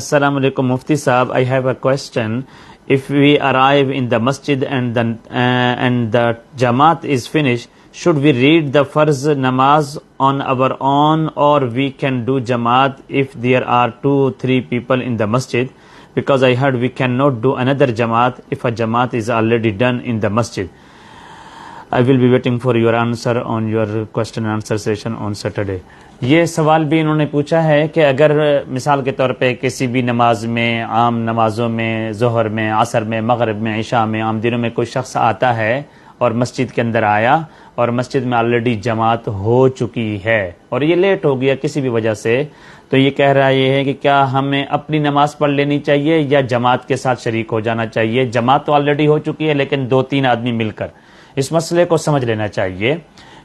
Assalamu alaikum Mufti Saab, I have a question. If we arrive in the masjid and the Jamaat is finished, should we read the Farz namaz on our own, or we can do Jamaat if there are 2-3 people in the masjid? Because I heard we cannot do another Jamaat if a Jamaat is already done in the masjid. I will be waiting for your answer on your question and answer session on Saturday. یہ سوال بھی انہوں نے پوچھا ہے کہ اگر مثال کے طور پہ کسی بھی نماز میں، عام نمازوں میں، ظہر میں، عصر میں، مغرب میں، عشاء میں، عام دنوں میں کوئی شخص آتا ہے اور مسجد کے اندر آیا اور مسجد میں آلریڈی جماعت ہو چکی ہے اور یہ لیٹ ہو گیا کسی بھی وجہ سے، تو یہ کہہ رہا یہ ہے کہ کیا ہمیں اپنی نماز پڑھ لینی چاہیے یا جماعت کے ساتھ شریک ہو جانا چاہیے؟ جماعت تو آلریڈی ہو چکی ہے لیکن 2-3 آدمی مل کر اس مسئلے کو سمجھ لینا چاہیے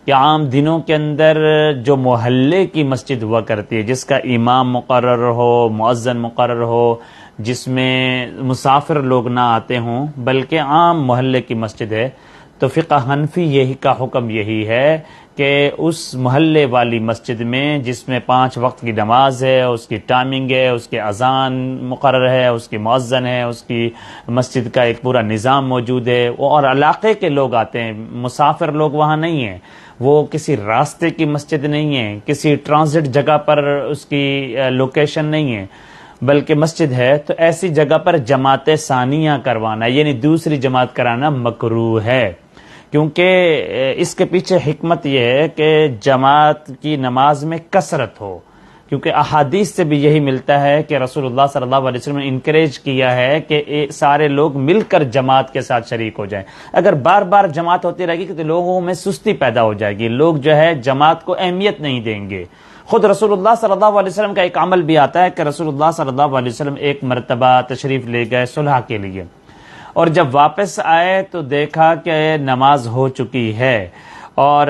کہ عام دنوں کے اندر جو محلے کی مسجد ہوا کرتی ہے، جس کا امام مقرر ہو، مؤذن مقرر ہو، جس میں مسافر لوگ نہ آتے ہوں بلکہ عام محلے کی مسجد ہے، تو فقہ حنفی یہی کا حکم یہی ہے کہ اس محلے والی مسجد میں جس میں 5 وقت کی نماز ہے، اس کی ٹائمنگ ہے، اس کی اذان مقرر ہے، اس کی مؤذن ہے، اس کی مسجد کا ایک پورا نظام موجود ہے، اور علاقے کے لوگ آتے ہیں، مسافر لوگ وہاں نہیں ہیں، وہ کسی راستے کی مسجد نہیں ہے، کسی ٹرانزٹ جگہ پر اس کی لوکیشن نہیں ہے بلکہ مسجد ہے، تو ایسی جگہ پر جماعت ثانیہ کروانا یعنی دوسری جماعت کرانا مکروہ ہے، کیونکہ اس کے پیچھے حکمت یہ ہے کہ جماعت کی نماز میں کثرت ہو، کیونکہ احادیث سے بھی یہی ملتا ہے کہ رسول اللہ صلی اللہ علیہ وسلم نے انکریج کیا ہے کہ سارے لوگ مل کر جماعت کے ساتھ شریک ہو جائیں۔ اگر بار بار جماعت ہوتی رہے گی تو لوگوں میں سستی پیدا ہو جائے گی، لوگ جو ہے جماعت کو اہمیت نہیں دیں گے۔ خود رسول اللہ صلی اللہ علیہ وسلم کا ایک عمل بھی آتا ہے کہ رسول اللہ صلی اللہ علیہ وسلم ایک مرتبہ تشریف لے گئے صلح کے لیے، اور جب واپس آئے تو دیکھا کہ نماز ہو چکی ہے، اور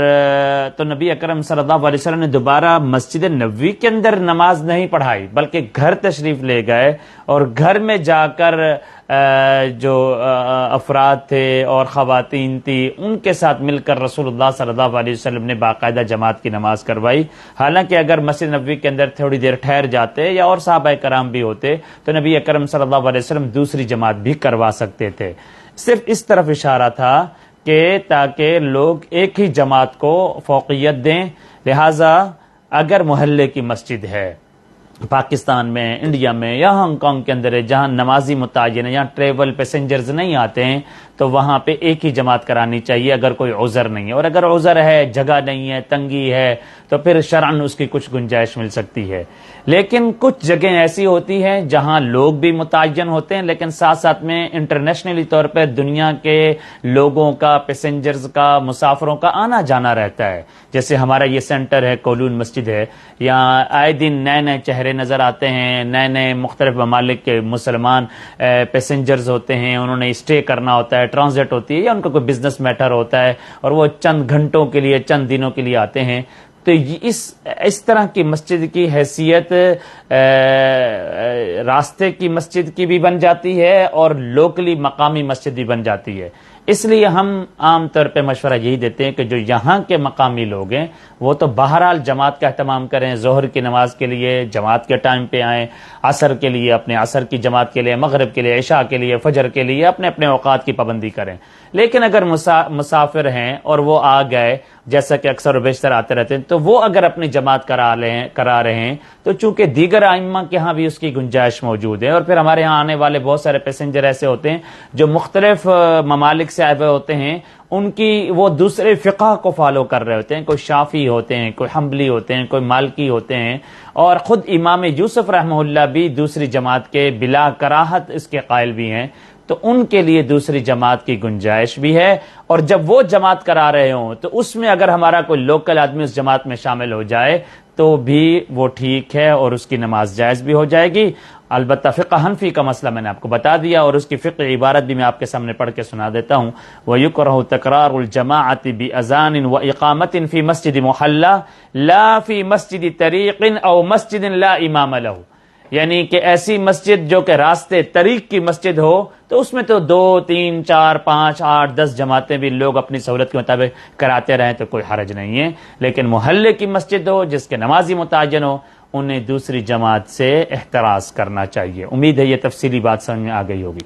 تو نبی اکرم صلی اللہ علیہ وسلم نے دوبارہ مسجد نبوی کے اندر نماز نہیں پڑھائی بلکہ گھر تشریف لے گئے، اور گھر میں جا کر جو افراد تھے اور خواتین تھی ان کے ساتھ مل کر رسول اللہ صلی اللہ علیہ وسلم نے باقاعدہ جماعت کی نماز کروائی۔ حالانکہ اگر مسجد نبوی کے اندر تھوڑی دیر ٹھہر جاتے یا اور صحابہ کرام بھی ہوتے تو نبی اکرم صلی اللہ علیہ وسلم دوسری جماعت بھی کروا سکتے تھے۔ صرف اس طرف اشارہ تھا کہ تاکہ لوگ ایک ہی جماعت کو فوقیت دیں، لہٰذا اگر محلے کی مسجد ہے پاکستان میں، انڈیا میں یا ہانگ کانگ کے اندر ہے جہاں نمازی متعین ہے، جہاں ٹریول پیسنجرز نہیں آتے ہیں، تو وہاں پہ ایک ہی جماعت کرانی چاہیے اگر کوئی عذر نہیں ہے، اور اگر عذر ہے، جگہ نہیں ہے، تنگی ہے، تو پھر شرعاً اس کی کچھ گنجائش مل سکتی ہے۔ لیکن کچھ جگہیں ایسی ہوتی ہیں جہاں لوگ بھی متعین ہوتے ہیں لیکن ساتھ ساتھ میں انٹرنیشنلی طور پہ دنیا کے لوگوں کا، پیسنجرز کا، مسافروں کا آنا جانا رہتا ہے، جیسے ہمارا یہ سینٹر ہے، کولون مسجد ہے، یہاں آئے دن نئے نئے چہرے نظر آتے ہیں، نئے نئے مختلف ممالک کے مسلمان پیسنجرز ہوتے ہیں، انہوں نے اسٹے کرنا ہوتا ہے، ٹرانزٹ ہوتی ہے یا ان کا کوئی بزنس میٹر ہوتا ہے اور وہ چند گھنٹوں کے لیے، چند دنوں کے لیے آتے ہیں، تو اس طرح کی مسجد کی حیثیت راستے کی مسجد کی بھی بن جاتی ہے اور لوکلی مقامی مسجد بھی بن جاتی ہے۔ اس لیے ہم عام طور پہ مشورہ یہی دیتے ہیں کہ جو یہاں کے مقامی لوگ ہیں وہ تو بہرحال جماعت کا اہتمام کریں، ظہر کی نماز کے لیے جماعت کے ٹائم پہ آئیں، عصر کے لیے اپنے عصر کی جماعت کے لیے، مغرب کے لیے، عشاء کے لیے، فجر کے لیے اپنے اپنے اوقات کی پابندی کریں۔ لیکن اگر مسافر ہیں اور وہ آ گئے، جیسا کہ اکثر و بیشتر آتے رہتے ہیں، تو وہ اگر اپنی جماعت کرا رہے ہیں تو چونکہ دیگر ائمہ کے ہاں بھی اس کی گنجائش موجود ہے، اور پھر ہمارے ہاں آنے والے بہت سارے پیسنجر ایسے ہوتے ہیں جو مختلف ممالک سے آئے ہوئے ہوتے ہیں، ان کی وہ دوسرے فقہ کو فالو کر رہے ہوتے ہیں، کوئی شافعی ہوتے ہیں، کوئی حنبلی ہوتے ہیں، کوئی مالکی ہوتے ہیں، اور خود امام یوسف رحمہ اللہ بھی دوسری جماعت کے بلا کراہت اس کے قائل بھی ہیں، تو ان کے لیے دوسری جماعت کی گنجائش بھی ہے، اور جب وہ جماعت کرا رہے ہوں تو اس میں اگر ہمارا کوئی لوکل آدمی اس جماعت میں شامل ہو جائے تو بھی وہ ٹھیک ہے اور اس کی نماز جائز بھی ہو جائے گی۔ البتہ فقہ حنفی کا مسئلہ میں نے آپ کو بتا دیا، اور اس کی فقہ عبارت بھی میں آپ کے سامنے پڑھ کے سنا دیتا ہوں۔ وَيُكْرَهُ تَكْرَارُ الْجَمَاعَةِ بِأَذَانٍ وَإِقَامَةٍ فِي مَسْجِدِ مُحَلَّى لَا فِي مَسْجِدِ طَرِيقٍ أَوْ مَسْجِدٍ لَا إِمَامَ لَهُ، یعنی کہ ایسی مسجد جو کہ راستے طریق کی مسجد ہو تو اس میں تو 2 3 4 5 8 10 جماعتیں بھی لوگ اپنی سہولت کے مطابق کراتے رہیں تو کوئی حرج نہیں ہے، لیکن محلے کی مسجد ہو جس کے نمازی متعین ہو انہیں دوسری جماعت سے احتراز کرنا چاہیے. امید ہے یہ تفصیلی بات سمجھ میں آ گئی ہوگی.